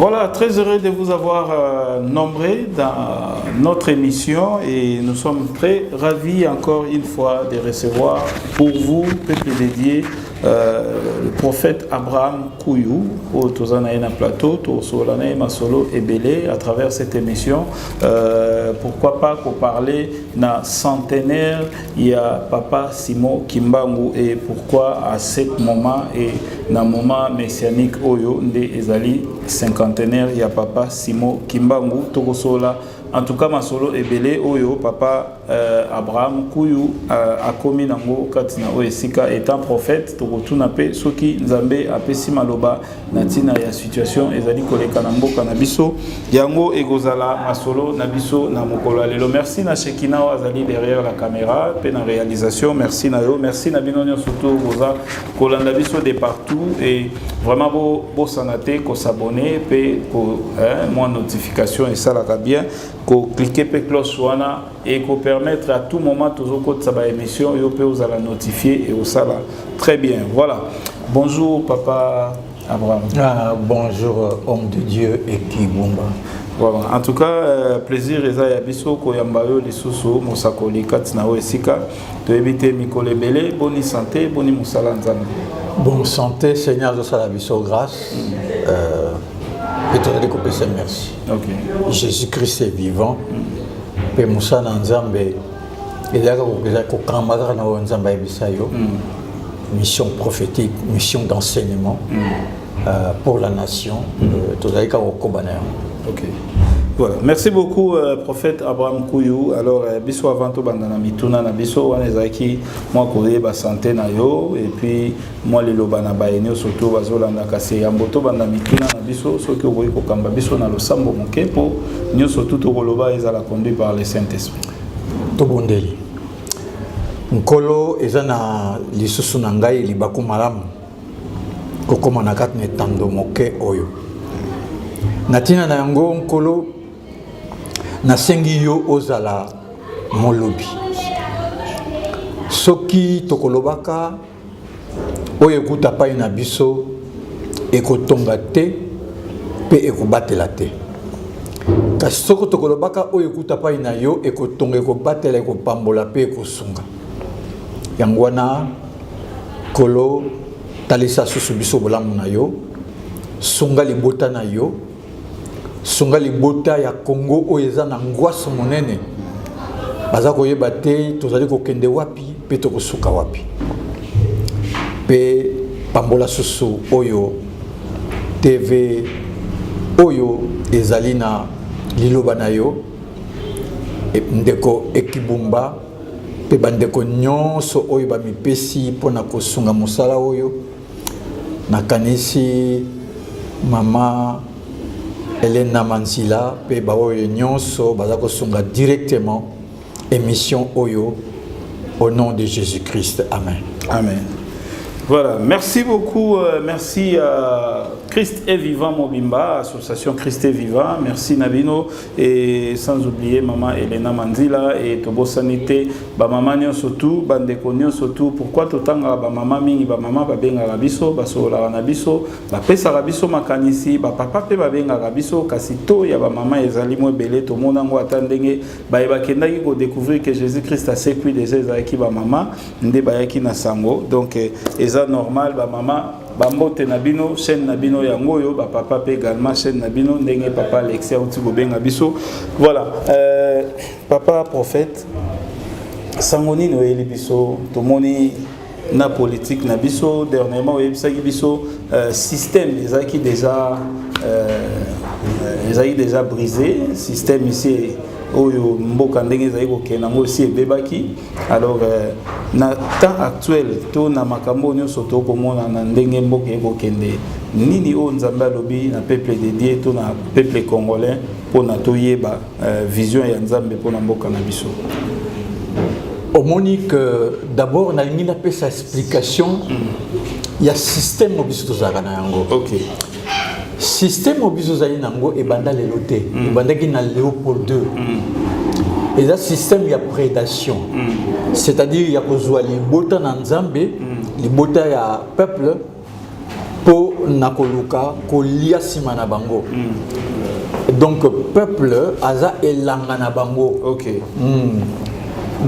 Voilà, très heureux de vous avoir nombré dans notre émission et nous sommes très ravis encore une fois de recevoir pour vous, peuple dédié, le prophète Abraham Kouyou, au Tozanaïna Plateau, Tosolanaï Masolo et Belé, à travers cette émission. Pourquoi pas qu'on parlait d'un centenaire, il y a Papa Simon Kimbangu, et pourquoi à ce moment et dans le moment messianique Oyo, des Ezali cinquantenaire, il y a Papa Simon Kimbangu, Togosola. En tout cas, Masolo et Belé, Oyo, Papa Abraham Kouyou, a commis Nango, Katina Oesika, étant prophète, Togotuna Pe, Soki, Nzambe, Apesi Maloba, Natina, ya situation, Ezali Koleka Nambo, Kanabiso, Yango, Egozala, Masolo, Nabiso, Namokolo, Alelo. Merci, Nashekina, Azali derrière la caméra, Pe na réalisation, merci Nayo, merci Nabinonio, surtout, Rosa, Kolandabiso de partout, et vraiment, beau sanate, ko s'abonner, Pe, moins notification, et ça, la bien. Cliquer sur cloche et permettre à tout moment toujours que ça émission et vous allez notifier et vous allez très bien. Voilà. Bonjour Papa Abraham. Bonjour homme de Dieu et Kibumba. Voilà. En tout cas, plaisir Eza Yabiso Koyambayo Lisusu Mosakoli Katina Oesika de éviter Mikole Belé, bonne santé, bonne Moussala Nzambe. Bonne santé, Seigneur de Salabiso, grâce. Et te récompenser, merci. Okay. Jésus-Christ est vivant. Et Moussa Nzambe, il y a mission prophétique, mission d'enseignement pour la nation. Ok. Voilà. Merci beaucoup, prophète Abraham Kouyou. Alors, biso avant tout, bandana mituna na biso, wanezaki moi koye ba santé na yo, et puis moi les lobana ba enyo surtout bazolanda kase yamboto bandana mituna na biso, soki oboyi ko kamba biso na losambo moke po nyo surtout to koloba ezala conduit par le Saint-Esprit. To bondeli. Nkolo ezana lisusu na ngai libako malamu. Kokoma na kat ne tando moke oyo. Natina na yango nkolo nasengi yo ozala molobi soki tokolobaka oyo ekuta pai na biso ekotonga te pe ekobatela te kasi soki tokolobaka oyo ekuta pai na yo ekotonga ekobatela ekopambola pe ekosunga yango wana kolo talisa susu biso bolamu na yo sunga libota na yo sunga libota ya Congo oyo na ngwasa monene baza koyeba te tozali kokende wapi pe tokosuka wapi pe pambola susu oyo TV oyo ezali na liloba na yo ndeko ekibumba pe bandeko nyonso oyo bamipesi mpona kosunga mosala oyo nakanisi mama Elena Manzila, pe baoyo nyonso bazako sunga directement émission Oyo au nom de Jésus-Christ. Amen. Amen. Voilà, merci beaucoup, merci à Christ est vivant Mobimba, association Christ est vivant, merci Nabino et sans oublier maman Elena Manzila et Tobo Sanité, ba maman nyo surtout, bandeko nyo surtout, pourquoi totanga ba maman mingi ba maman ba benga rabiso, ba sola rabiso, ba pesa rabiso makanisi, ba papa pe ba benga rabiso, kasito ya ba maman ezali mo belé to mona ngo atandenge, ba eba kendaki ko découvrir que Jésus-Christ a sécuit des ezaki ba maman, nde ba yaki na sango, donc eza normal ba maman Bambote Nabino, chaîne Nabino Yangoyo, papa également chaîne Nabino, Ndenge papa Alexia Outigo Bengabiso. Voilà, papa prophète, Sangoni Noéli Biso, Tomoni na politique Nabiso, dernièrement Websagi Biso, système, les acquis déjà brisé, système ici. Oyo mboka ndenge ezali kokena aussi ebebaki alors na temps actuel to na makambo nyonso to komona na ndenge mboka ekokende nini o nzambe alobi na peuple dédié to na peuple congolais pona toyeba vision ya nzambe pona mboka na biso. Omoni que d'abord na lingi na pesa explication ya système obiso tozaka na yango. OK. Système obiso zali nango ebanda lelo te ebandaki na Léopold II et ça système ya prédation c'est-à-dire ya kozwa libota na nzambe libota ya peuple pour nakoluka kolia sima na bango. Donc peuple aza elanga na bango. OK.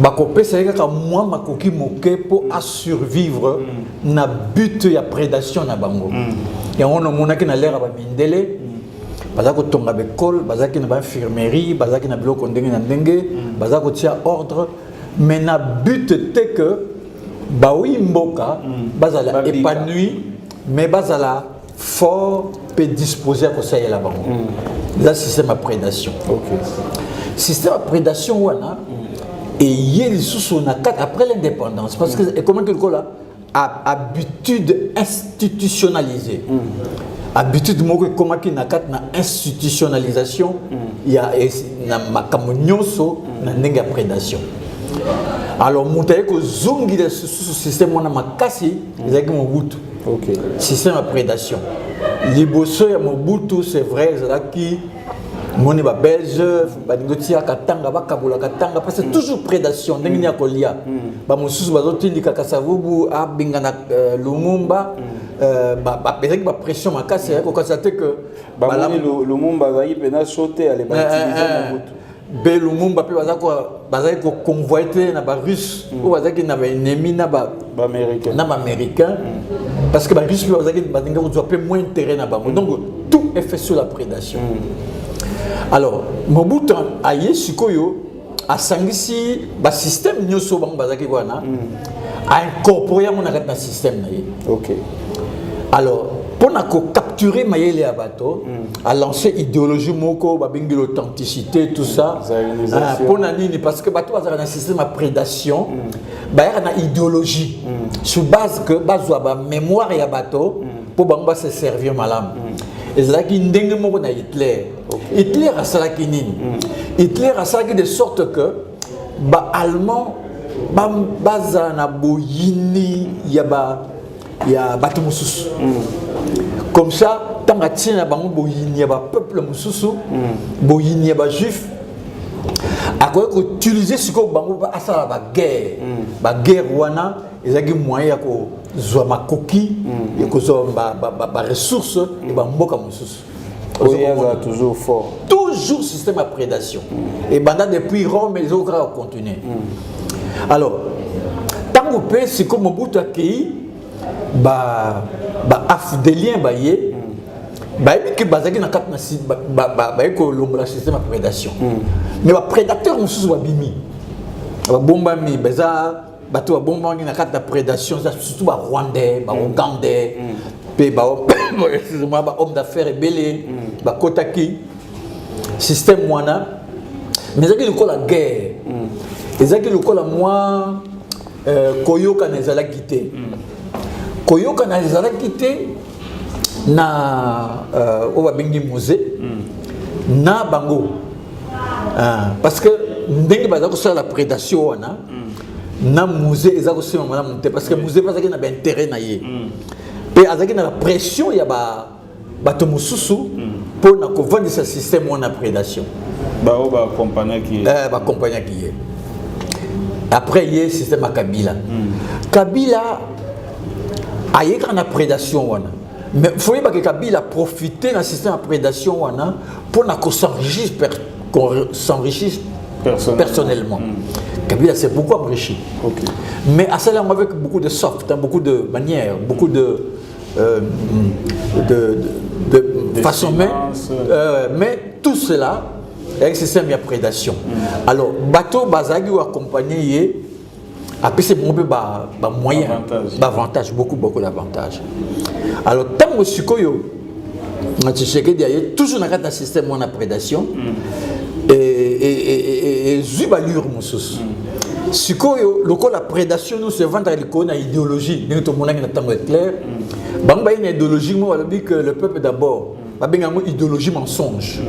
Bakopesa kaka moi makoki moke pour à survivre na but ya prédation na bango. Ya on monaki na l'air ba mindele. Bazako tonga bekol, bazaki na ba infirmerie, bazaki na biloko ndenge na ndenge, bazako tia ordre, mais na but te que bawi mboka bazala épanoui, mais bazala fort peut disposer à conseiller la bango. Là système à prédation. OK. Système à prédation wana et yeli sous après l'indépendance parce que comment quelque là habitude institutionnalisée. Habitude moko comment qui na institutionnalisation il y a na makambo nyonso na ndenge prédation. Alors mutaye ko zongi de ce système wana makasi ezaki Mobutu. OK. Système à prédation. Liboso ya Mobutu c'est vrai ezaki moni ba belge ba ngotia katanga ba kabula katanga parce que toujours prédation ndenge ni akolia ba mosusu bazotindika kasavubu abingana Lumumba ba peut-être ba pression makasi ko constater que ba Lumumba va y pena sauter aller utiliser Mobutu be Lumumba pe bazaki ko convoiter na ba russe ou bazaki na ba ennemi na ba américain parce que ba russe bazaki bazinga ko doit moins intérêt na ba donc tout est fait sur la prédation. Alors, Mobutu a sikoyo a sangisi ba système nyoso bang bazaki wana a incorporé mon na système na ye. OK. Alors, pour capturer mayele ya bato, a lancé idéologie moko ba bengi l'authenticité tout ça. Pour nini parce que bato bazaka na système à prédation, ba ya na idéologie sur base que bazwa ba mémoire ya bato pour banga se servir malam. Et c'est là qu'il ndenge moko na Hitler. Hitler a ça qui nini. Hitler a ça de sorte que ba allemand ba baza na boyini ya bato mususu. Comme ça tant que tina bango boyini ya ba peuple mususu, boyini ya ba juif. A quoi utiliser ce que bango ba asala ba guerre wana ezaki moyen ko zwa makoki et ko zwa ba ressources et ba mboka mususu. Toujours fort. Toujours système à prédation. Et pendant depuis Rome, les autres ont continué. Alors, tant que peut, c'est comme Mobutu a accueilli, afdelien baye, que bazaki na kat na le système à prédation. Mais les prédateurs ont sous bimi. Bomba mi beza bato bomba na kat na prédation, surtout ba Rwandais, ba Ougandais. Excusez-moi, homme d'affaires et belé, kotaki, système wana, mais ça qui le la guerre, et ça qui le la moi, koyoka nezala quitté, koyoka nezala quitté, na oba bengi musée, na bango, parce que ndenge bazako sur la prédation wana, na musée ezako sur la monter, parce que musée bazaki na intérêt na ye. Et avec la pression, il y a bato mususu pour na vendre ce système de prédation. Compagnie qui est. Après, il y a le système à Kabila. Kabila a eu une prédation. Mais il faut que Kabila profite du système de prédation pour qu'on s'enrichisse personnellement. Kabila s'est beaucoup enrichi. Okay. Mais à cela, avec beaucoup de soft, beaucoup de manières, beaucoup de façons. Mais tout cela, avec ce système de prédation. Alors, bateau Bazagi ou accompagné, après c'est bon, moyen, d'avantage, beaucoup d'avantages. Alors, tant que Sukoyo, toujours dans le système de prédation, et Zubalur Moussous. Sukoyo, la prédation, nous se vendre à l'idéologie. Nous sommes clair. Bamba une idéologie, moi, que le peuple d'abord, une idéologie mensonge.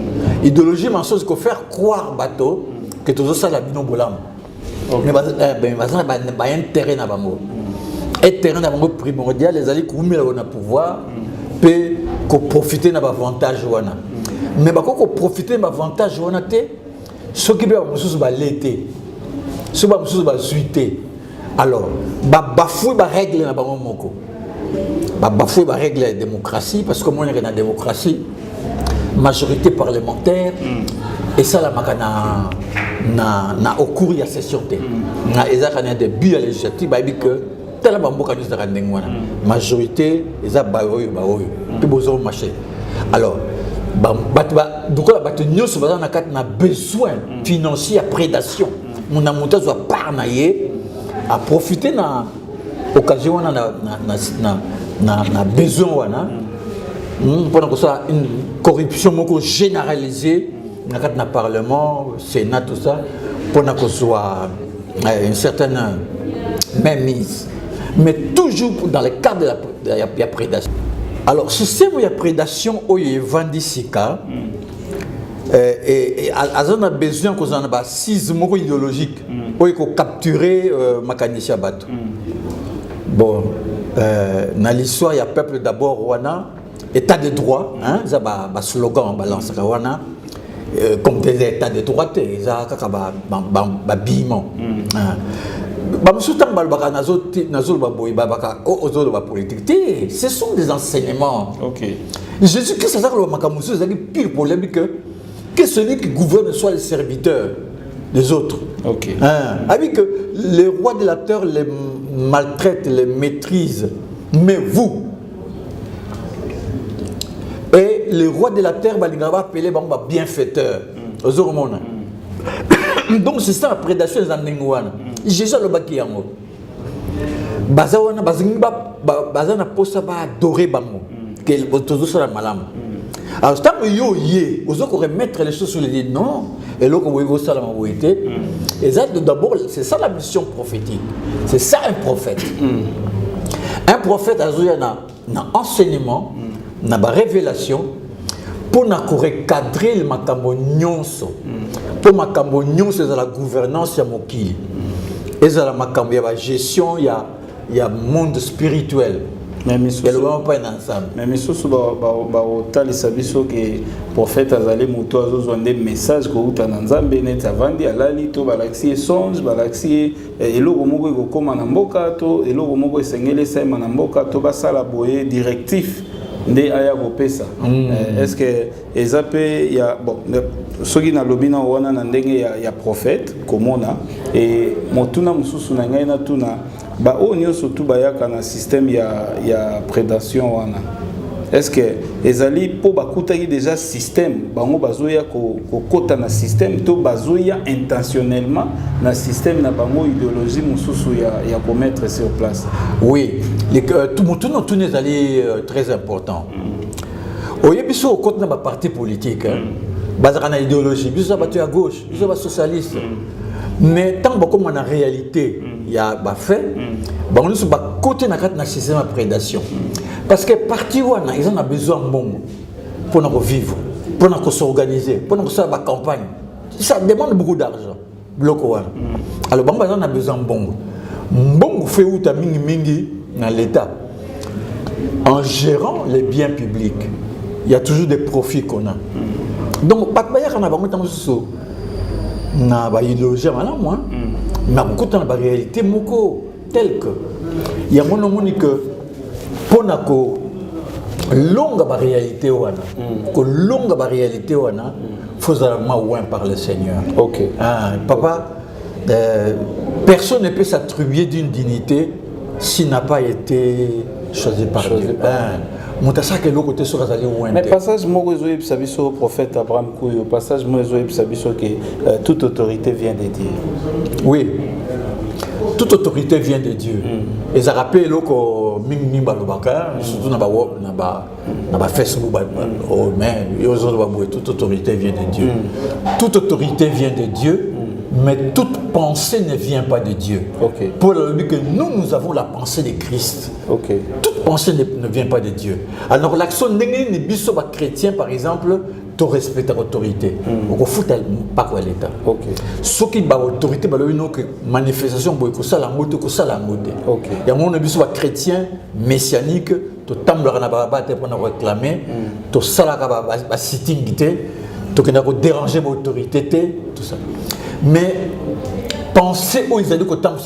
Idéologie mensonge, c'est faire croire bateau que tout ça, la bino bolam. Mais il y a un terrain à Bango. Un terrain à Bango primordial, les alliés qui ont le pouvoir, peuvent profiter de l'avantage. Mais quand profiter de l'avantage, ceux qui veulent l'été, ceux qui veulent suiter, alors, bafouer les règles dans le moko. bafouer la règle de la démocratie, parce que moi, on est dans la démocratie, majorité parlementaire, et ça, la makana au cours de la session. Il y a des buts à législative, que la majorité, ils ont puis besoin de marcher. Alors, nous avons besoin financier à prédation. Mon amour doit parnailler à profiter de l'occasion na besoin pour que ça une corruption généralisée dans le Parlement, Sénat, tout ça, pour que soit une certaine mainmise. Mais toujours dans le cadre de la prédation. Alors, ce système où il y a prédation, où il y a vendissika, et on a besoin qu'on ait un sisme idéologique, où il faut capturer Makanisha Bato. Bon, dans l'histoire, il y a peuple d'abord, Wana, état de droit, il y a un slogan en balance, Wana, comme des états de droit, il y a un bâillement. Ce sont des enseignements. Jésus-Christ a dit pire problème que celui qui gouverne soit le serviteur des autres. Avec que les rois de la terre les maltraitent, les maîtrisent, mais vous. Et les rois de la terre va appeler bienfaiteur. Donc c'est ça la prédation des Andenguana. Jésus le baki yango. Bazawana bazana posa ba adorer bango. Que tozo sala malam. Alors tant yo yé, ozo ko remettre les choses sur les dits non. Et là ko wo sala maboité. Et ça d'abord c'est ça la mission prophétique. C'est ça un prophète. Un prophète azoya na enseignement, na ba révélation pour recadrer le makambo nyonso. Pour makambo nyonso dans la gouvernance ya mokili. Et dans la gestion, il y a monde spirituel. Mais Missou, que prophète Azali Mouto a des messages que vous avez Nzambe net avandi alali to balaxi songe balaxi eloko moko ekokoma na mboka to eloko moko esengeli esema na mboka to basala boye directif nde aya kopesa. Est-ce que ezape ya bon soki na lobina wana na ndenge ya prophète komona et motuna mususu na ngai na tuna ba o nyonso tu bayaka na système ya prédation wana. Est-ce que ezali po bakutaki déjà système bango bazoya ko kota na système to bazoya intentionnellement na système na bango idéologie mususu ya ko mettre sur place? Oui, tout ezali très important. Oyebiso au côté na parti politique bazaka na idéologie, biso ba à gauche, biso ba socialiste. Mais tant que comme en réalité il y a fait bango so ba côté na système de prédation. Parce que parti wana ils ont besoin de bon pour nous vivre, pour nous s'organiser, pour nous faire la campagne. Ça demande beaucoup d'argent. Bloco wana. Alors bango on a besoin de bon. Bon fait ou ta mingi dans l'état. En gérant les biens publics, il y a toujours des profits qu'on a. Donc pas que on a bango tant so na ba idéologie malin moi. Mais beaucoup dans la réalité moko tel que il y a mon que pour longue réalité wana que longue réalité wana faut loin par le Seigneur. OK. Papa personne ne peut s'attribuer d'une dignité s'il n'a pas été choisi par Dieu. Mais passage moi le prophète Abraham Kouyo passage moi que toute autorité vient de Dieu. Oui. Toute autorité vient de Dieu. Et ça rappelle que Mimi Balobaka, surtout dans Facebook, toute autorité vient de Dieu. Toute autorité vient de Dieu, mais toute pensée ne vient pas de Dieu. Pour le but que nous avons la pensée de Christ. Toute pensée ne vient pas de Dieu. Alors l'action des biso chrétiens, par exemple, tu respectes l'autorité. On ne fout pas quoi l'État. Ce qui est l'autorité, c'est une manifestation pour que ça la mode, que ça la mode. Il y a un monde chrétien messianique, tu t'amènes pour réclamer, tu as sitting, tu as déranger l'autorité, tout ça. Mais penser aux idéologies que tu as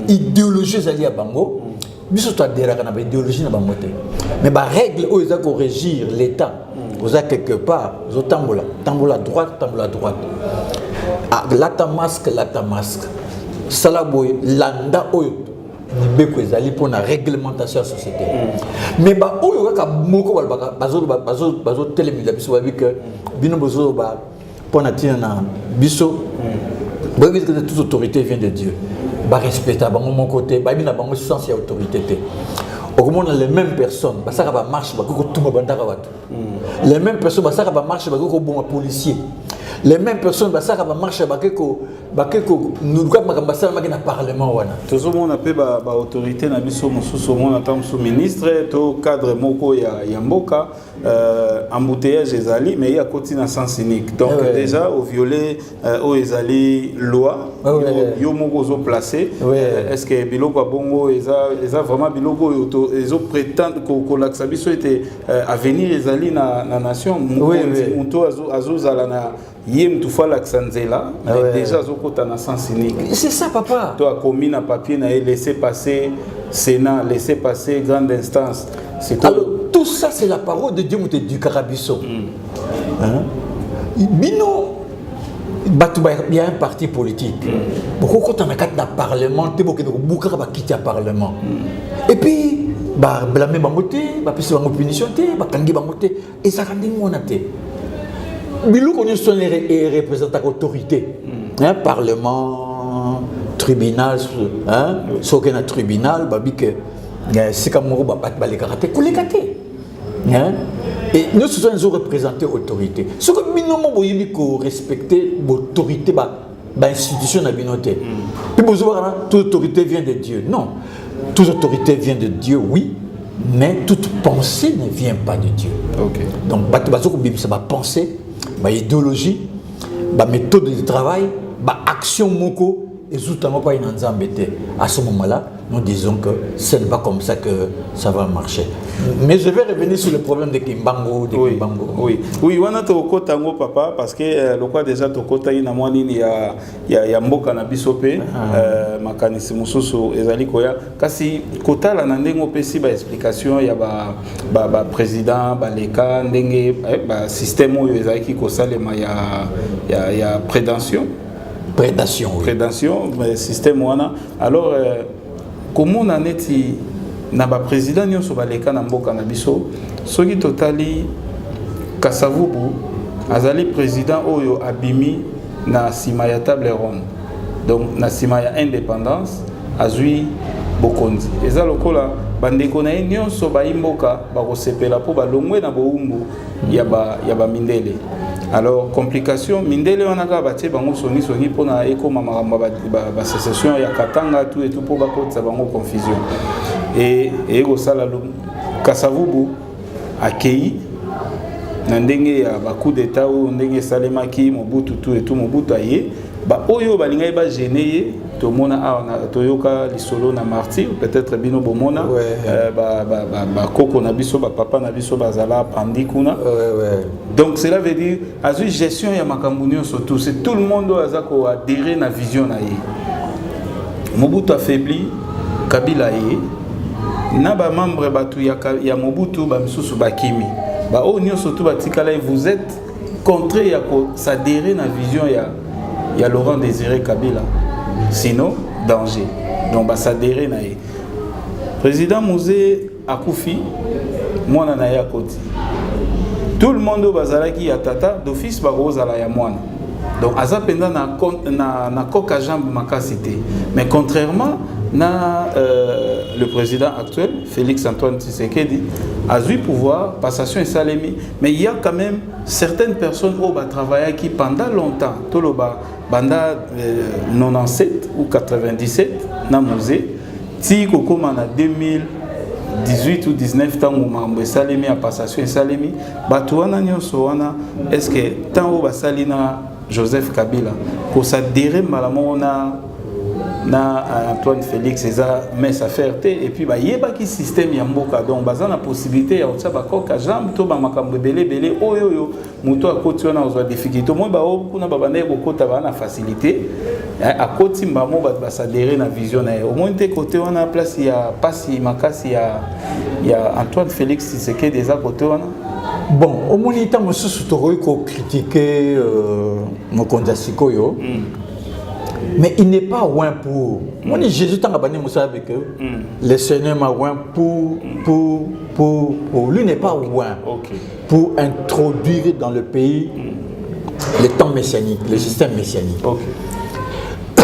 idéologie à Bango, biso to adhéré à l'idéologie na bango te mais ba règle où ils ont régir l'état vous avez quelque part vous tambola à droite ah lata masque sala boy landa oyo beko ezali pour la réglementation de la société mais ba oyo ka moko bazo telemila biso ba que bino bozo ba pour na tina biso ba que toute autorité vient de Dieu ba respecter bango mon côté ba bina bango sens ya autorité te au les mêmes personnes ba ça ba marche ba ko tuma bandaka watu les mêmes personnes ba ça ba marche ba ko bon policier les mêmes personnes ça va marcher nous doit makambassana makina parlement wana tout le monde appelle ba autorité na biso mususu mona tam sous ministre to cadre moko ya mboka embouteillage ezali mais il y a continue sens unique donc déjà au violer au ezali loi yo moko zo placé est-ce que biloko bongo eza vraiment biloko ezo prétendre ko laksa biso était avenir ezali na nation muto azozala na yem tout fois l'accenzela déjà zokota na sens unique c'est ça papa toi commis na papier na laisser passer Sénat laisser passer grande instance c'est alors tout ça c'est la parole de Dieu du Carabiso bino il y a un parti politique beaucoup quand on a quatre dans parlement te beaucoup de bouka ba quitter parlement et puis ba blâmer bangote ba pisa bango punition te ba kangi bangote et ça kandi ngona te Bilou qu'on est représentant l'autorité, parlement, tribunal, ce qu'on a tribunal, c'est comme on va battre les karaté, et nous sommes représentés l'autorité. Ce que nous devons respecter l'autorité, l'institution de la communauté. Puis vous voyez, toute autorité vient de Dieu. Non, toute autorité vient de Dieu, oui. Mais toute pensée ne vient pas de Dieu. Okay. Donc, c'est ma pensée, ma idéologie, ma méthode de travail, ma action moko, et notamment pas une embêtée. À ce moment-là, nous disons que ce n'est pas comme ça que ça va marcher. Mais je vais revenir sur le problème de Kimbango. Oui, on a toko tango papa parce que le quoi déjà toko tayi na mwani ya mboka na bisope makanisi mususu ezali koya kasi kota la ndengo pesi ba explication ya ba président ba leka ndenge ba système oyo ezali ki kosalema ya prédation. Prédation, mais système wana. Alors, comment on a neti na ba président nyo so baleka na mboka na biso, soki totali Kasavubu azali président oyo abimi na sima ya table ronde. Donc na sima ya indépendance azui bokonzi. Eza lokola bandeko na nyonso ba imboka ba kosepela po ba longwe na boumbu ya ba mindele. Alors complication mindele wana ka batie bango songi pona ekoma makambo ba sécession ya Katanga tout et tout pour ba kotsa bango confusion et ego sala Kasavubu akei na ndenge ya ba coup d'état ou ndenge salemaki Mobutu tout et tout Mobutu aye ba oyo balinga ba gêner to mona a toyoka lisolo na martyr peut-être bino bomona ba koko na biso ba papa na biso bazala pandi kuna donc cela veut dire azu gestion ya makambunio surtout c'est tout le monde azako adhérer na vision na ye Mobutu affaibli Kabila ye na ba membre batu ya Mobutu ba misusu bakimi ba o nyo surtout batikala vous êtes contraire ya ko s'adhérer na vision ya Laurent Désiré Kabila. Sinon, danger. Donc, bah, ça dérait naïe. Président Mouzé Akoufi, moi, na ya koti. Tout le monde au bazalaki ya tata d'office ba rozala ya moine. Donc, aza penda na coca jambe makasité. Mais contrairement na le président actuel, Félix Antoine Tshisekedi, a eu pouvoir, passation et salémi. Mais il y a quand même certaines personnes qui ont travaillé qui pendant longtemps, tout le bas, pendant 97 ou 97, na musée, si comme en 2018 ou 19 temps où mambo salémi à passation et salémi, batouana nyosoana, est-ce que tant où basalina Joseph Kabila, pour s'adhérer malamona na Antoine Félix eza mais ça faire et puis ba yeba ki système ya mboka donc baza na possibilité ya otsa ba koka jambe to ba makambo belé oyo muto akoti wana ozwa difficulté moi ba kuna ba bande ko kota ba na facilité akoti mbamo ba s'adhérer na vision na au moins te côté wana place ya pasi makasi ya Antoine Félix Tshisekedi des côté wana. Bon, au moins il temps sous critiquer mon candidat Sikoyo. Mais il n'est pas loin pour. Moi, Jésus t'a abandonné, vous savez que le Seigneur m'a loin pour lui n'est pas loin pour introduire dans le pays le temps messianique, le système messianique.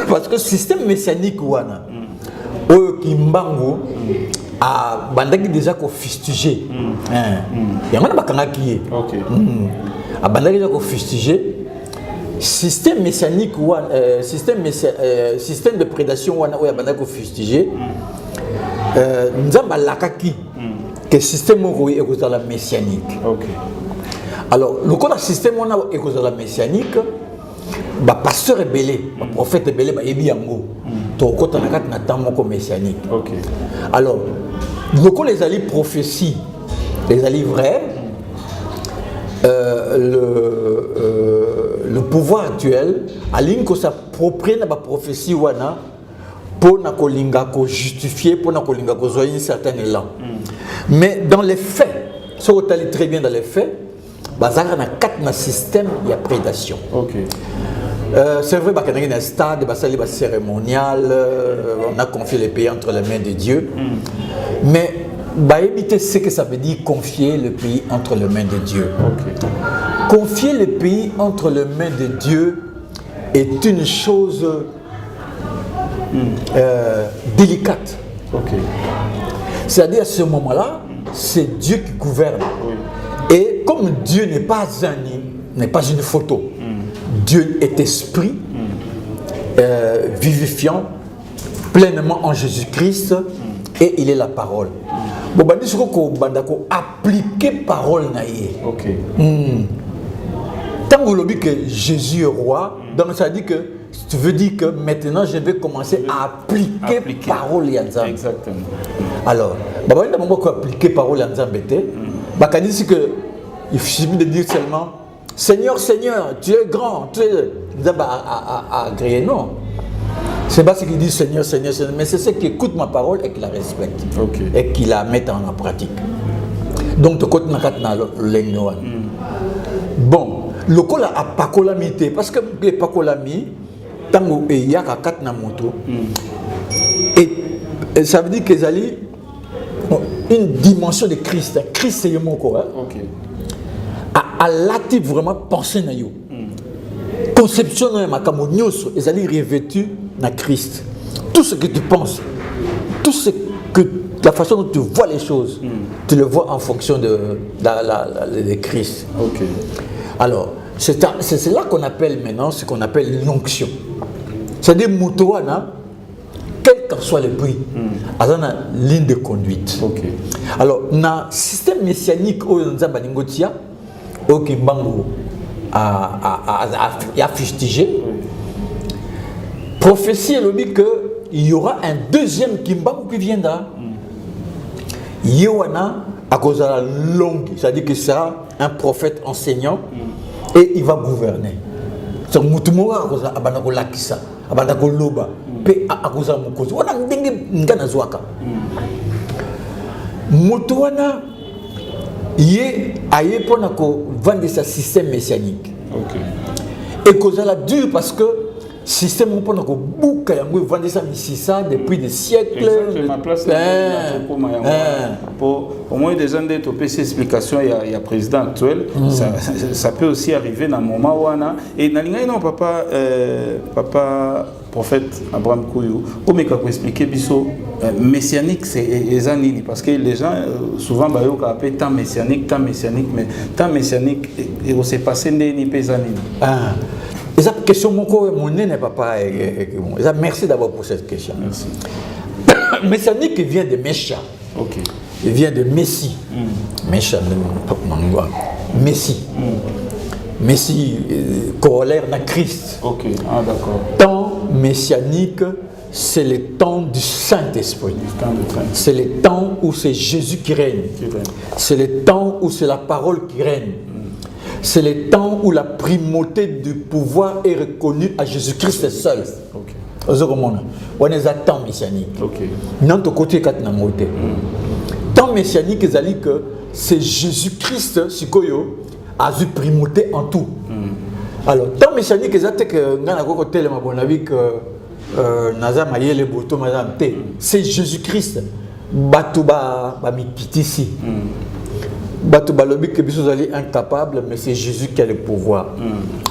Parce que le système messianique, wana, Kimbango a bandaki déjà qu'on fustigé. Il y a un bakanga qui est. A bandaki déjà qu'on fustigé. Système messianique système de prédation wana oya bandaki qu'on fustigé. Nzamba lakaki que système moko est cause la messianique. Alors le code système wana est cause la messianique. Ba pasteur belé, ba prophète belé ba yebi yango. To kota na kat na temps moko messianique. Alors beaucoup les alliés prophéties, les alliés vrais, le pouvoir actuel aligne que sa propre na ba prophétie wana pour na kolinga ko justifier pour na kolinga ko zoyer un certain élan. Mais dans les faits, ça vous allez très bien dans les faits, bazara na quatre na système il y a prédation. C'est vrai qu'il y a un stade, il y a un cérémonial, on a confié les pays entre les mains de Dieu. Mais éviter ce que ça veut dire confier le pays entre les mains de Dieu. Confier le pays entre les mains de Dieu est une chose délicate. C'est-à-dire à ce moment-là, c'est Dieu qui gouverne. Et comme Dieu n'est pas une photo, Dieu est esprit, vivifiant, pleinement en Jésus-Christ, et il est la parole. Bon, bah, dis qu'on appliquer parole naïe. Tant que l'on dit que Jésus est roi, donc ça dit que tu veux dire que maintenant je vais commencer à appliquer parole Yanzam. Exactement. Alors, bah, on va appliquer parole Yanzam bête. Bah, quand dit que il suffit de dire seulement Seigneur, Seigneur, tu es grand, tu es agréé, non. C'est pas ce qu'il dit Seigneur, Seigneur, Seigneur, mais c'est ce qui écoute ma parole et qui la respecte et qui la met en pratique. Donc, tu écoutes ma langue. Bon, le col a pacolamité parce que les pacolami, tant qu'il y a quatre na moto, et ça veut dire qu'ils allaient une dimension de Christ. Christ, c'est mon corps. À l'actif vraiment penser na yo. Conception na makamonios, ils allaient revêtus na Christ. Tout ce que tu penses, tout ce que la façon dont tu vois les choses, tu le vois en fonction de Christ. Alors, c'est là qu'on appelle maintenant ce qu'on appelle l'onction. C'est-à-dire Moutouana, quel que soit le prix, à une ligne de conduite. Alors, dans le système messianique où nous avons Baningotia, au Kimbango a fustigé, prophétie elle dit qu'il y aura un deuxième Kimbango qui viendra. Yoana à cause de la longue, c'est-à-dire que c'est un prophète enseignant et il va gouverner. C'est Moutoumora à cause de Abanako Lakisa, Abanako Loba, et à cause de Moukozo. On a un dingue Nganazuaka. Moutouana yé aye pour vendre ce système messianique. Et cause la dure parce que système pour bouka yango vendre ça misisa depuis des siècles. Pour au moins des gens d'être PC explication il y a président actuel ça peut aussi arriver dans moment wana et nalinga non papa prophète Abraham Kouyou comme il peut expliquer biso messianique c'est ezanini parce que les gens souvent ba yo ka appelle temps messianique mais temps messianique et on s'est passé ni pesanini. Et cette question, mon n'est pas pareil. Merci d'abord pour cette question. Merci. Messianique vient de Messia. Il vient de Messie. Messia, Messie. Messie, corollaire de Christ. D'accord. Temps messianique c'est le temps du Saint-Esprit. C'est le temps où c'est Jésus qui règne. C'est le temps où c'est la parole qui règne. C'est le temps où la primauté du pouvoir est reconnue à Jésus-Christ seul. On est à temps messianique. Notre côté, temps messianique, c'est Jésus-Christ a eu primauté en tout. Alors, temps messianique, c'est Jésus-Christ. Incapable, mais c'est Jésus qui a le pouvoir.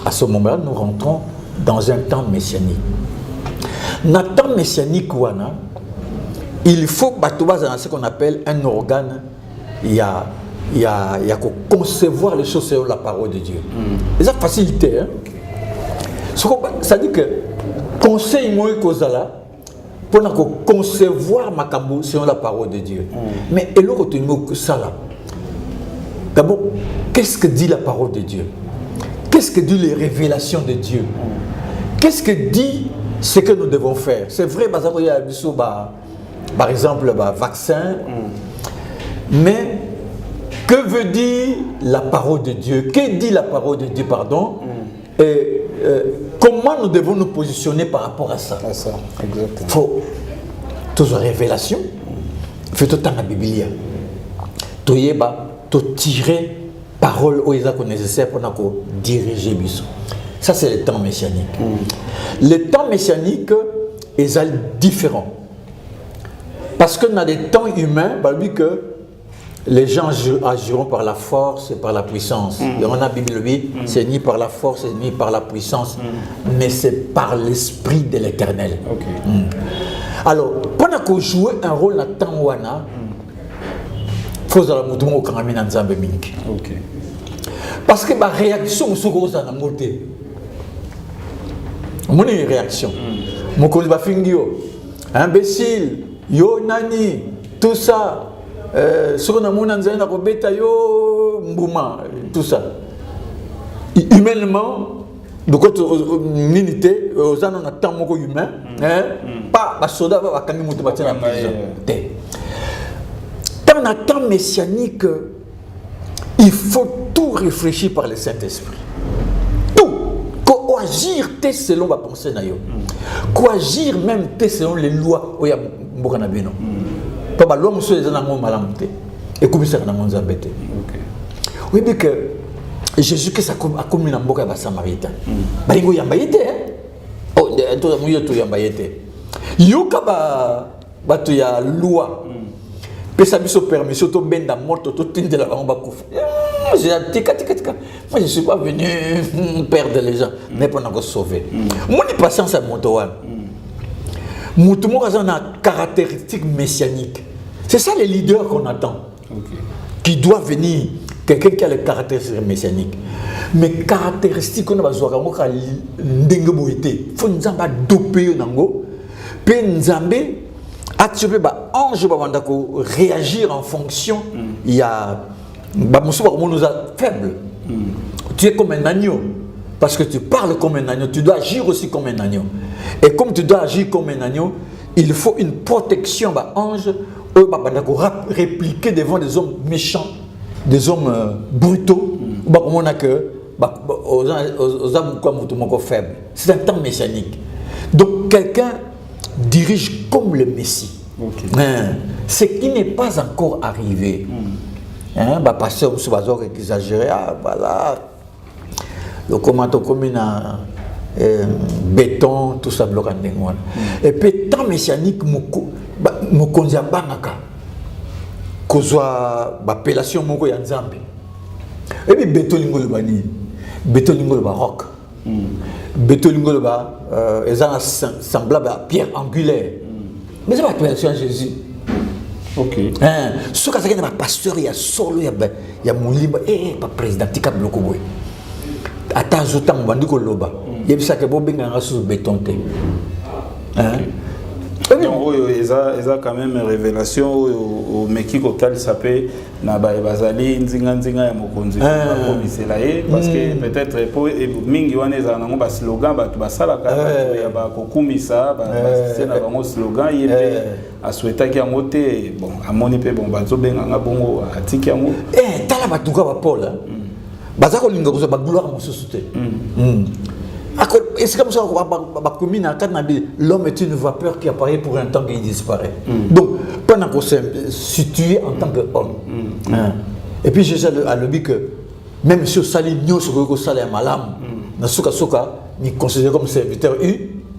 À ce moment-là, nous rentrons dans un temps messianique. Dans le temps messianique, il faut ce qu'on appelle un organe. Il y a concevoir les choses selon la parole de Dieu. Et ça facilité. Hein? Ça dit que conseil moi kozala pour concevoir ma kabou selon la parole de Dieu. Mais et l'autre que ça là. D'abord, qu'est-ce que dit la parole de Dieu? Qu'est-ce que dit les révélations de Dieu? Qu'est-ce que dit ce que nous devons faire? C'est vrai, par exemple, vaccin. Mais que veut dire la parole de Dieu? Que dit la parole de Dieu, pardon? Et comment nous devons nous positionner par rapport à ça? Exactement. Il faut toutes les révélations. Il faut tout le temps la Bible. Il faut tirer parole aux gens nécessaires pour diriger. Ça, c'est le temps messianique. Le temps messianique est différent. Parce que dans les temps humains, que les gens agiront par la force et par la puissance. Et on a la Bible, c'est ni par la force ni par la puissance, mais c'est par l'Esprit de l'Éternel. Alors, pendant qu'on joue un rôle dans le temps, il faut que nous nous parce que la réaction est montée. Mon réaction. Mon imbécile, yo nani, tout ça. Ce qu'on a tout ça. Humainement, de côté unité, aux gens on a tant de humain, pas les soldats va quand même prison. Dans un temps messianique, il faut tout réfléchir par le Saint-Esprit. Tout. Quoi agir selon la pensée na yo. Quoi agir même selon les lois oya mbokana bino. Pas loi monsieur les gens malamté. Et comme ça na monza bête. Oui mais que Jésus que ça a commis na mboka ba samaritain. Balingo yamba yete oh to muyo to yamba yete. Yoka ba to ya loi. Pesa biso permission to benda morto to tindela ba bakufa. J'ai dit tika. Moi je suis pas venu perdre les gens, mais pour nous sauver. Mon patience à mon toan. Tout le monde a une caractéristique messianique. C'est ça les leaders qu'on attend. Qui doit venir, quelqu'un qui a les caractéristiques messianiques. Mais caractéristiques qu'on a besoin de il faut nous doper nango. Puis nous ange réagir en fonction. Il y a nous a faible. Tu es comme un agneau. Parce que tu parles comme un agneau, tu dois agir aussi comme un agneau. Et comme tu dois agir comme un agneau, il faut une protection. Ange, répliquer devant des hommes méchants, des hommes brutaux. Faible. C'est un temps messianique. Donc quelqu'un dirige comme le Messie. Ce qui n'est pas encore arrivé. Pasteur Moussoubazo qui exagérait, voilà. Le commentaire comme béton, tout ça bloque en dégoût. Et puis, tant messianique, nous conduisons banaka. Qu'on soit l'appellation moko ya Nzambe. Et puis, béton lingo le bani, béton lingo le baroque. Béton lingo le ba, semblable à pierre angulaire. Mais c'est pas l'appellation Jésus. Ce que c'est un pasteur, il y a solo, il y a mon libre, pas président, il y a bloqué. Attends, je t'en bandi ko loba. Il y a ça que bon benga sous béton. Donc ils ont quand même une révélation au meki kotal sapé na ba bazali nzinga ya mokonzi ba komisela parce que peut-être pour mingi wana za nango ba slogan ba to basala ka ya ba kokumisa ba c'est na bango slogan yebe a souhaité ki yango te bon amoni pe bon bazo benga nga bongo atiki yango tala batuka ba Paul baza ko linga ko ba gloire mosusu te est-ce comme ça l'homme est une vapeur qui apparaît pour un temps et il disparaît. Donc, pendant qu'on s'est situé en tant qu'homme. Et puis Jésus a dit que même si on s'allie nous sur le salaire malam, nous considère comme serviteur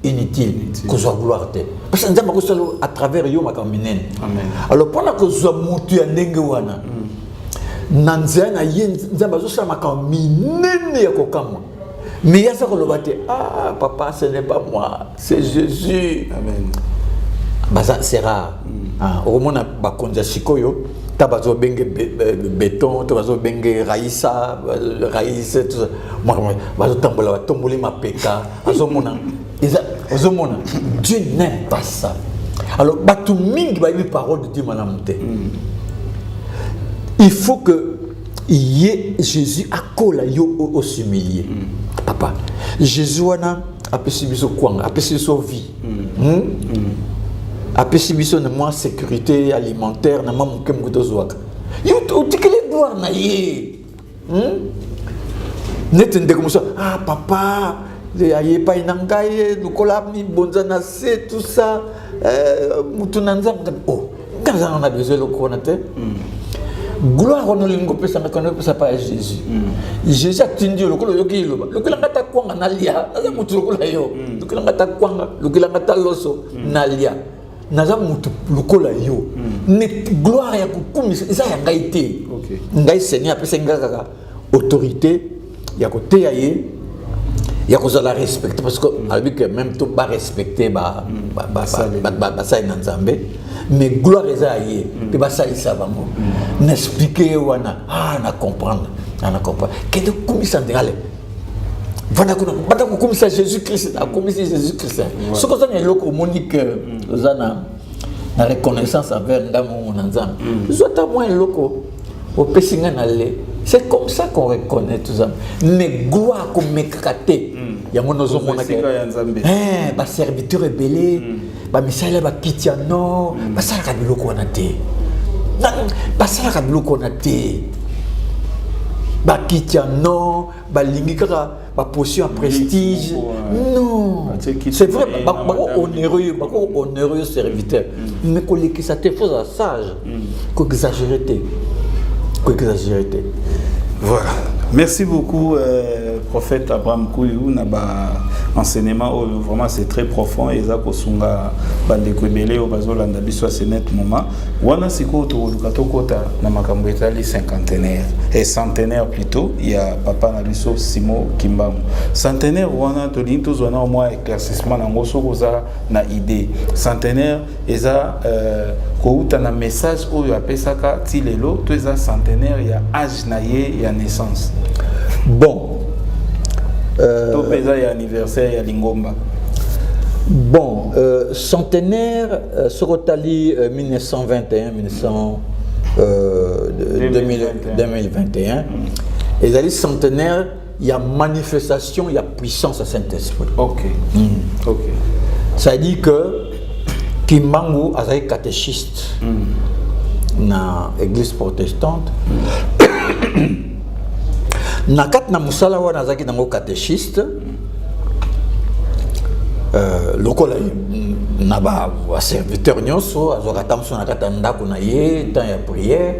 inutile, que soit gloire. Parce que nous avons à travers Yom Akaminen. Alors pendant que nous avons monté à Nengewana, nous avons mais il y a ça qu'on va dire, ah papa, ce n'est pas moi, c'est Jésus. Amen. Bah ça c'est rare. Au moment où on a conduit Chikoyo, tu as besoin de béton, tu as besoin de raïssa, raïs, tout ça. Moi, je vais tomber ma péka. Dieu n'aime pas ça. Alors, tout le monde va dire parole de Dieu, madame. Il faut que il y ait Jésus à coller au humilié. Papa, Jésus a perçu quoi? A perçu vie. A perçu de sécurité alimentaire, na maman kem kutozoaka. Yo tu que les doigts na yé. Netende comme ça. Ah papa, aye pa inangaye, lukola ni bonzana c'est tout ça. Mutunanza oh, quand on a besoin le connaître. Gloire on lingo pesa mekano pesa pa Jésus. Jésus a tindio lokolo yoki loba. Lokila ngata kwanga nalia. Naza mutu lokola yo. Lokila ngata kwanga, lokila ngata loso nalia. Naza mutu lokola yo. Ne gloire ya kukumisa isa ya ngaite. Ngai Seigneur pesa ngaka autorité ya kote ya ye. Ya kozala respecter parce que albi que même tout ba respecter ba sa nzambe. Mais gloire est à y est, puis ça il savent n'expliquer wana na comprendre, na comprendre. Qu'est-ce que comme ça ndale? Voilà comme ça Jésus Christ, comme Jésus Christ. Ce que ça est loko monique zana na reconnaissance envers ndamu nzambe. Soit à moins loko au pesinga nalé. C'est comme ça qu'on reconnaît tout ça. Mais gloire comme mekate. Ya monozo monake. Ba serviteur rebellé. Ba misala ba kitiano, ba sala ka biloko wana te. Ba sala ka biloko wana te. Ba kitiano, ba lingi kaka ba position à prestige. Non. C'est vrai, ba onéreux serviteur. Mais ko lekisa te faut sage. Ko exagérer te. Voilà. Merci beaucoup, prophète Abraham Kouyou. Enseignement, vraiment c'est très profond. Et ça, Kosunga, Bandekwebele, Obazolanda, Biswa, c'est net moment. Wana Siko, Tourukatokota, Namakambetali, cinquantenaire. Et centenaire plutôt, il y a Papa Nabiso, Simo, Kimbam. Centenaire, Wana, Tolin, tous on a au moins éclaircissement, Nangoso, Rosa, na idée. Centenaire, et ça, Kouta, na message, où il y a Pesaka, Tilelo, tous les centenaires, il y a âge naïe, il y a naissance. Bon. Tout il y a anniversaire, il y a Lingomba. Bon, centenaire, Sorotali 1921, 2021. Et les centenaire, il y a manifestation, il y a puissance à Saint-Esprit. Ok. Ok. Ça dit que Kimbangu a été catéchiste dans l'église protestante. Nakat na musala wana zaki na catéchiste lokola na ba serviteur nyonso azokata mso na kata ndako na ye temps ya prière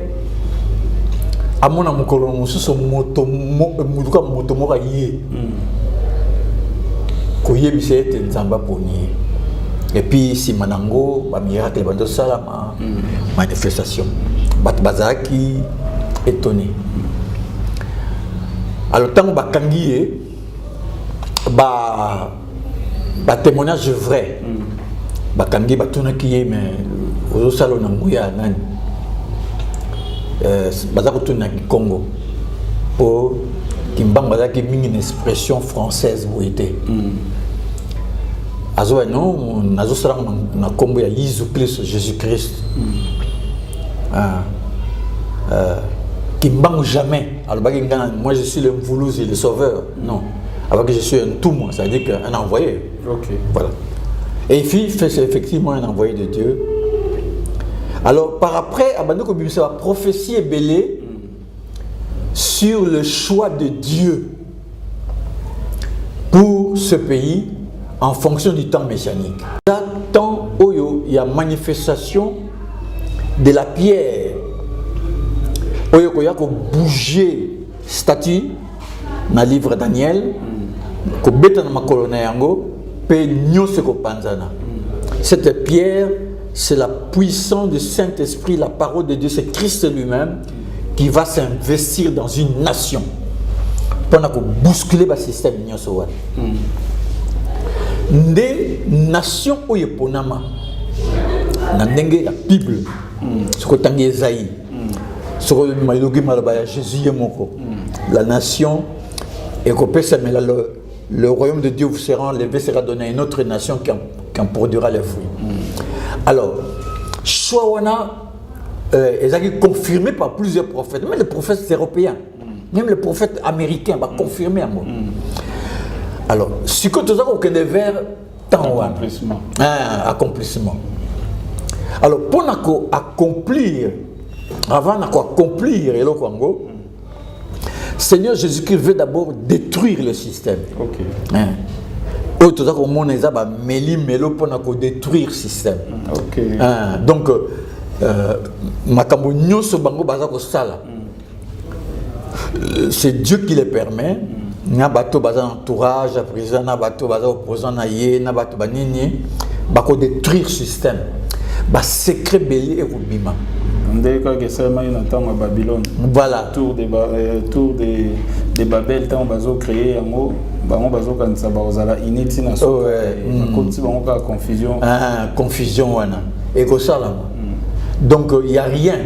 amona mukolo mususu moto moka ye koyebisa ete nzamba poni et puis si manango ba miracle bando salama manifestation bat bazaki étonné. Alors, tant que ba témoignage vrai, bakangi batuna kiye mais au salon nanguya nani, bazako tuna Congo, pour kimbang bazaki une expression française où était. azo non nazo sala na kombo ya Jésus-Christ qui ne banque jamais. Alors, moi je suis le Mvoulouzi, le sauveur. Non. Alors que je suis un tout, moi, ça veut dire qu'un envoyé. Ok. Voilà. Et il fait effectivement un envoyé de Dieu. Alors, par après, c'est la prophétie est belée sur le choix de Dieu pour ce pays en fonction du temps messianique. Là, temps où il y a manifestation de la pierre. Il y a bouger statue dans le livre Daniel, cette pierre, c'est la puissance du Saint-Esprit, la parole de Dieu, c'est Christ lui-même qui va s'investir dans une nation pendant que bousculer le système. Des nations où il y a la Bible, ce que tu as Esaïe. Jésus la nation et le royaume de Dieu vous sera enlevé, sera donné à une autre nation qui en produira les fruits. Alors, Choawana est confirmé par plusieurs prophètes, même les prophètes européens, même les prophètes américains va confirmer à moi. Alors, si tu as aucun vers, accomplissement. Alors, pour accomplir, avant d'accomplir le Congo, Seigneur Jésus-Christ veut d'abord détruire le système. Ok. Détruire le système. Ok. Donc, c'est Dieu qui le permet. Il y a des entourage, des prisons, des opposants, des détruire le système. Des secrets belliers et Rubima. Voilà. Tour de Babel, tant bazo créé en haut, bazo quand ça bazala initi na so. Confusion. Confusion wana. Et que ça là. Donc il y a rien.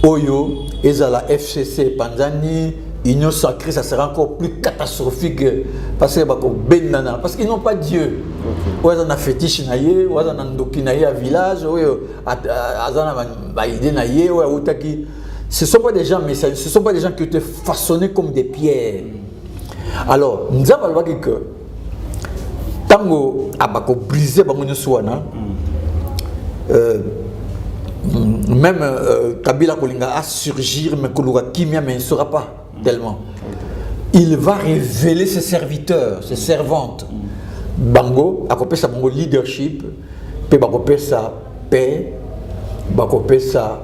Oyo, ezala FCC Panzani, Union sacrée, ça sera encore plus catastrophique parce qu'ils n'ont pas Dieu. Ou ils ont un fétiche naïe, ou ils ont un dokinaïe à village, ou ils ont un idée naïe, ou ce ne sont pas des gens messagers, ce ne sont pas des gens qui ont été façonnés comme des pierres. Alors, nous avons dit que tango abako brisé bango nyoswana, même Kabila Kolinga a surgir, mais Koluga Kimia, mais il ne sera pas tellement. Il va révéler ses serviteurs, ses servantes. Bango, à côté de sa leadership, puis à côté de sa paix, à côté de sa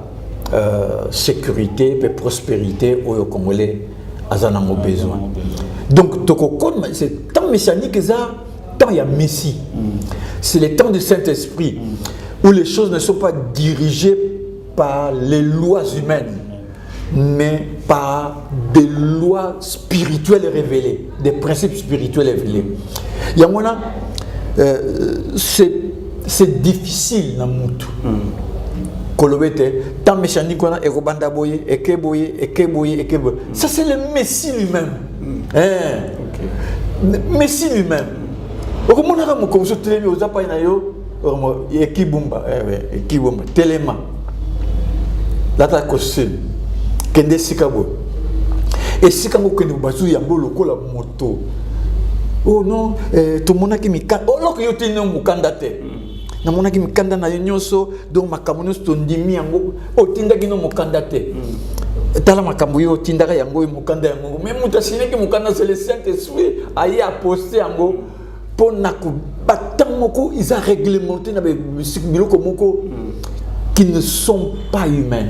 sécurité, puis prospérité aux Congolais, à ont besoin. Donc, c'est le temps messianique, tant il y a Messie. C'est le temps du Saint-Esprit, où les choses ne sont pas dirigées par les lois humaines, mais par des lois spirituelles révélées, des principes spirituels révélés. Il y a moins c'est difficile dans le monde. Tant méchanique qu'on a Erobanda Boye, Ekeboye. Ça c'est le Messie lui-même. Messie lui-même. Comment on a comme ça télé aux appareils Ekibumba, Téléma. Là t'as coché. Kende Sikabo. Et Sikabo Kende Bazou Yambo Loko la moto. Oh non, tout le monde qui me kanda. Oh là que yo tenu mu kandate. Na mona qui me kanda na nyonso donc makamono stondimi yango. Oh tinda ki no mu kandate. Tala makambo yo tinda ka yango mu kanda yango. Mais mutasine ki mu kanda c'est le Saint-Esprit ayi a posté yango pour naku batamoko ils a réglementé na biloko moko qui ne sont pas humains.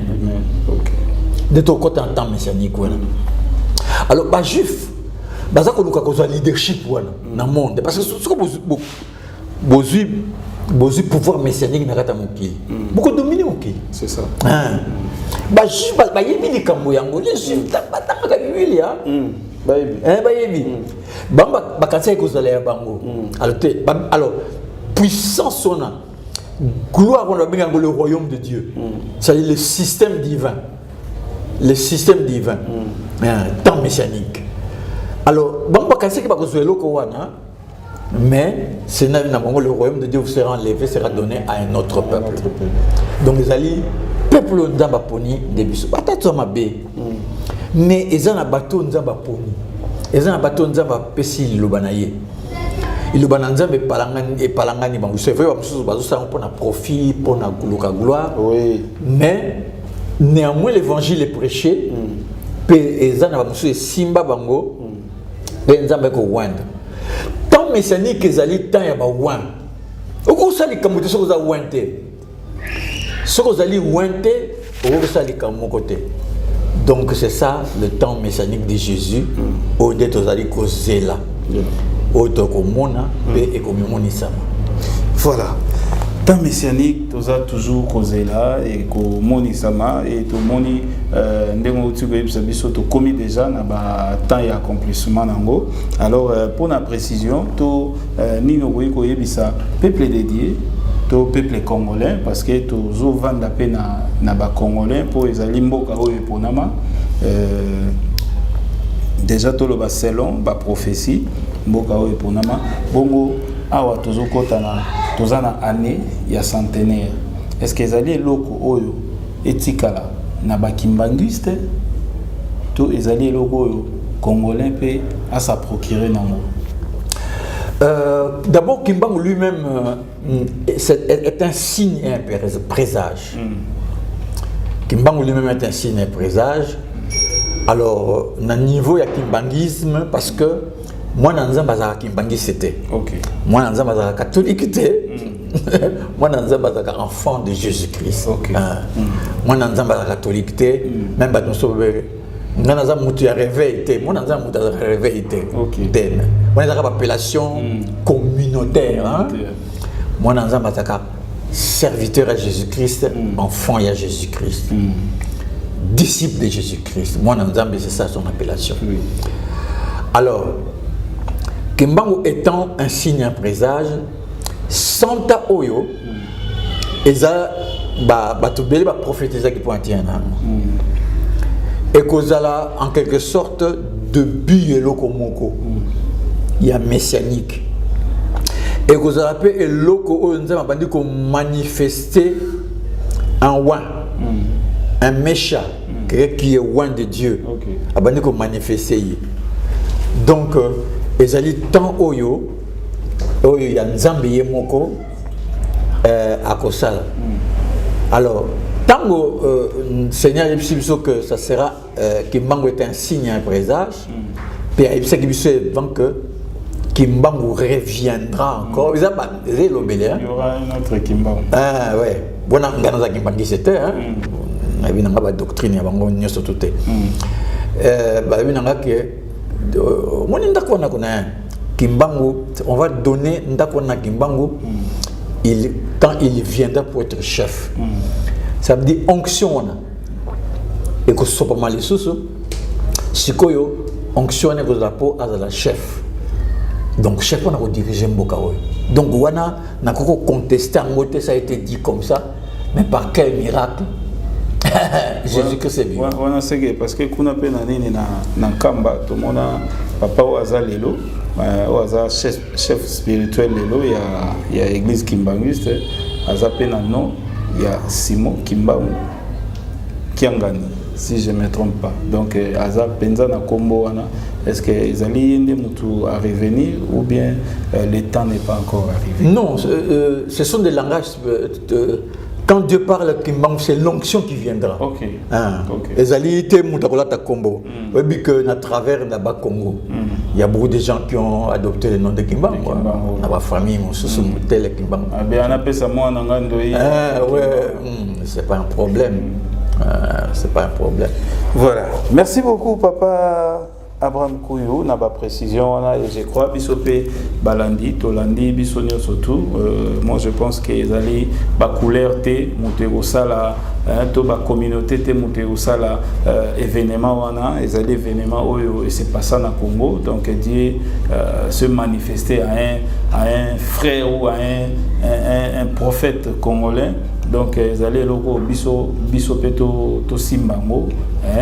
De ton côté en temps messianique. Alors, les juifs, ils ont un leadership dans le monde. Parce que ce que vous pouvoir messianique dans le monde. Beaucoup dominent. C'est ça. Les juifs, les juifs, alors, puissance, gloire, on a bien le royaume de Dieu. C'est-à-dire le système divin. Le système divin, temps messianique. Alors, bon, parce que Mais le royaume de Dieu sera enlevé, sera donné à un autre peuple. Donc les alliés, peuple Nzamba poni de biso. Batatu mabe. Mais ils ont un bateau Nzamba poni. Ils ont un bateau Nzamba pesi lobanaye. Il Nzamba palangani bango. C'est vrai que bazo ça pour na profit, pour na gloire. Oui. Mais néanmoins l'évangile est prêché. Ils ont un bateau simba bango. Et Nzamba ko wanda. Tant messianique que zali tant ya ba wan. Oko sali kamuto soko za wante. Soko zali wante, oko sali kamu côté. Donc c'est ça le temps messianique de Jésus au de tozali ko zela. Au to ko mona et ko mimoni sama. Voilà. Temps messianique, tu as toujours causé là et que moni sama et tout moni ndemo tu go yebisa biso to commis déjà na ba temps et accomplissement nango. Alors pour la précision, to nino go ko yebisa peuple dédié, to peuple congolais parce que to zo vanda pe na ba congolais pour ezali mboka oyo ponama déjà to lo ba selon ba prophétie mboka oyo ponama bongo awa tozo kota na tozana année ya centenaire. Est-ce que ezali loko oyo etikala na bakimbanguiste to ezali loko oyo congolais pe à sa procurer nango? D'abord Kimbangu lui-même est un signe et un présage. Kimbangu lui-même est un signe et un présage. Alors, na niveau ya kimbangisme parce que moi Nzamba za kimbangiste c'était. OK. Moi Nzamba za catholique était. Moi Nzamba za enfant de Jésus-Christ. OK. Moi Nzamba za catholique était même ba no sobe. Ngana za mutu ya réveil était. Moi Nzamba mutu ya réveil était. OK. Moi Nzamba appellation communautaire hein. Moi Nzamba za serviteur à Jésus-Christ, enfant à Jésus-Christ. Disciple de Jésus-Christ. Moi Nzamba c'est ça son appellation. Oui. Alors Kimbangu étant un signe, un présage, Santa Oyo, eza batubeli ba prophétiser qui pointien na. Et kozala en quelque sorte de buyelo komoko. Il y a messianique. Et kozala pe eloko oyo nzamba bandi ko manifester un oin, un mécha qui est oin de Dieu. Abandi ko manifester. Donc ezali temps oyo ya nzambe ye moko akosala. Alors tango Seigneur yebisa que ça sera Kimbangu est un signe, un présage. Puis yebisa avant que Kimbangu reviendra encore. Il y aura un autre Kimbangu. Ah ouais. Bona ngana za Kimbangu c'était hein. Na binanga ba doctrine ya bango nyoso tuté. Ba binanga que Kimbangu, on va donner Ndakwana Kimbangu quand il viendra pour être chef. Ça veut dire onction. Et que ce soit pas mal les sous. Si koyo onction est que la chef. Donc chef on a dirigé Mboka. Donc wana n'a pas contesté en moté, ça a été dit comme ça. Mais par quel miracle? Jésus-Christ est venu. On a c'est parce que kuna pe na nini na kamba to mona papa waza lelo waza chef spirituel lelo ya église Kimbanguiste aza pe na nom ya Simon Kimbangu Kiangani si je me trompe pas. Donc aza penza na kombo wana est-ce que ezali yende mutu à revenir ou bien le temps n'est pas encore arrivé? Non, ce sont des langages quand Dieu parle Kimbangu, c'est l'onction qui viendra. OK. Ezali ite mutakola ta kombo. Oui, que à travers la Congo, il y a beaucoup de gens qui ont adopté le nom de Kimbangu. Dans ma famille, mon sous tel Kimbangu. Ah ben on appelle ça moi Nangando. Ouais, c'est pas un problème. C'est pas un problème. Voilà. Merci beaucoup papa Abraham Kouyou na ba précision et je crois bisopé balandi tolandi bisonio surtout moi je pense que les allés ba couleur té monter au sala to ba communauté té monter au sala événement wana les allés événement oyo et c'est pas ça na Congo donc Dieu se manifester à un frère ou à un prophète congolais donc ezali loko biso peto to simbango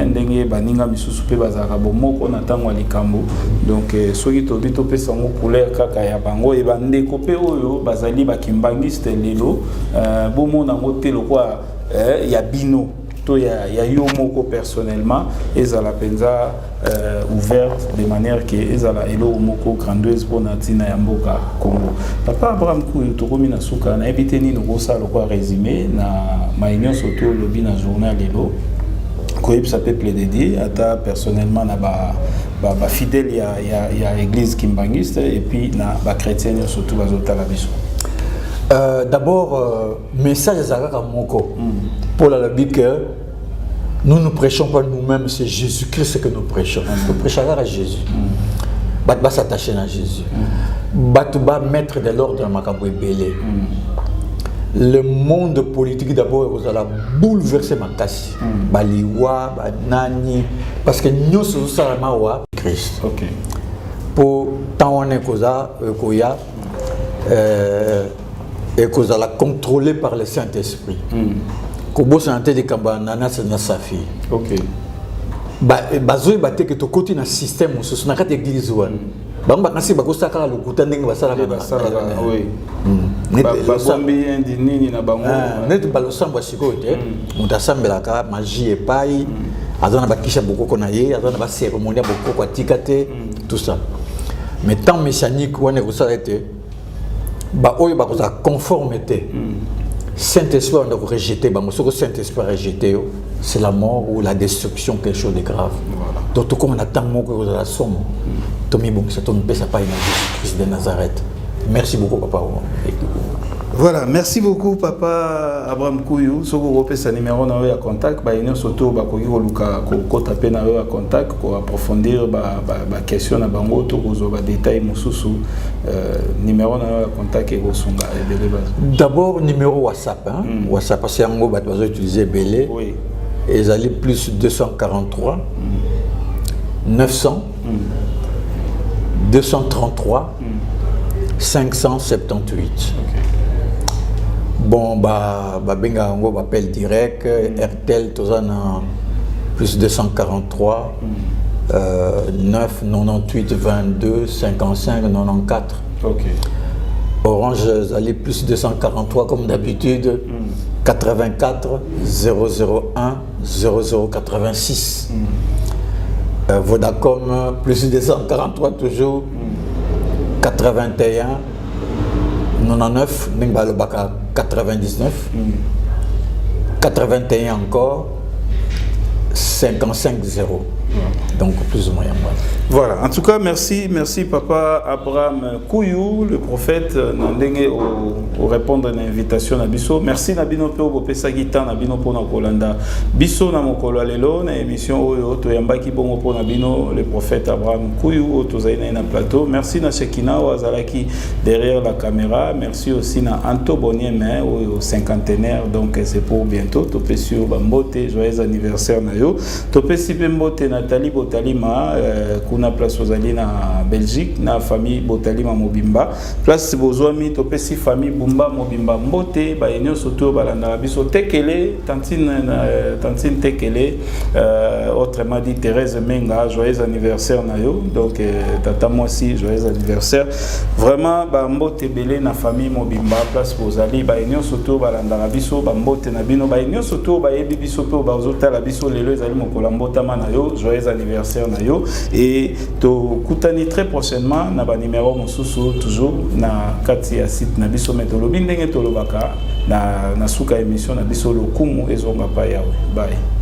ndenge baninga misusu pe bazaka bomoko na tango likambo donc soki to bito pesa ngo couleur kaka ya bango e bandeko pe oyo bazali bakimbangiste lelo bomona ngo te lokwa ya bino to ya yo moko personnellement ezala penza ouverte de manière que ezala elo moko grandeuse pour natina ya mboka Congo. Papa Abraham Kuyu tokomi na suka na ebiteni no kosa lokwa résumé na maïnion surtout lobi na journal lelo koyeb ça peut plaider ata personnellement na ba fidèle ya église kimbangiste et puis na ba chrétien surtout bazotala biso. D'abord message ezalaka moko pour la que nous ne prêchons pas nous-mêmes, c'est Jésus-Christ que nous prêchons. Nous prêchons à Jésus. Nous s'attacher à Jésus. Nous mettre de l'ordre dans ma belé. Le monde politique d'abord vous allez bouleverser ma casse. Baliwa, banani, parce que nous sommes salamawa Christ. OK. Pour tant on est koya et qu'on la contrôler par le Saint-Esprit. Kobo santé de Kambanana c'est na safi. OK. Bazoy baté que to côté na système so na kati église wan. Bamba kasi bakosaka lokuta ndenge basala ka. Oui. Bazombi indini na bango. Net balosamba sikote. Mutasambelaka magie epai. Azana bakisha bokoko na ye, azana ba cérémonie bokoko atikate, tout ça. Mais tant messianique wana ko ça été ba oyo bakoza conformité. Saint-Esprit on a rejeté, ce que Saint-Esprit a rejeté, c'est la mort ou la destruction, quelque chose de grave. Voilà. Donc comme on attend que vous la somme, Tommy bon, ça tombe ça pas Jésus-Christ de Nazareth. Merci beaucoup papa. Voilà, merci beaucoup papa Abraham Kuyu. Si vous avez un numéro de contact, vous pouvez surtout taper dans contact pour approfondir la question de les détails numéro de contact et d'abord numéro WhatsApp WhatsApp c'est un mot que vous utiliser belé. Oui. Et ils allaient plus 243 900 233 578. Bon, benga on appel direct, RTL, plus 243 9 98 22 55 94. OK. Orange, allez plus 243 comme d'habitude, 84 001 0086. Vodacom, plus 243 toujours, 81 99, 99, 81 encore, 55 0. Donc plus ou moins. Voilà, en tout cas, merci papa Abraham Kuyu, le prophète, au répondre à l'invitation à Bisso. Merci Nabino Peo Bopesa Gita Nabino Pona Kolanda. Bisso na mokolo lelo na émission Oyo to yambaki bongo po Nabino, le prophète Abraham Kuyu to zaina na plateau. Merci na Shekina Wazalaki derrière la caméra. Merci aussi na Anto Bonieme au cinquantenaire, donc c'est pour bientôt. Topé sur Bambote, joyeux anniversaire na yo. Topé si Bambote Nathalie Botalima kuna place ozali na Belgique na famille Botalima Mobimba place bozwami topesi famille Bumba Mobimba Mbote ba enyo soto balanda biso tekele tantine tekele autrement dit Thérèse Menga, joyeux anniversaire na yo. Donc tata moi aussi joyeux anniversaire vraiment ba Mbote belé na famille Mobimba place bozali ba enyo soto balanda biso ba Mbote na bino ba enyo soto ba yebi biso pe ba ozota la biso lelo ezali mokola mbotama na yo. Joyeux anniversaire na yo et to kutani très prochainement na ba numéro mosusu toujours na kati ya site na biso metolobi ndenge tolobaka na suka émission na biso lokumu ezonga pa yawe. Bye.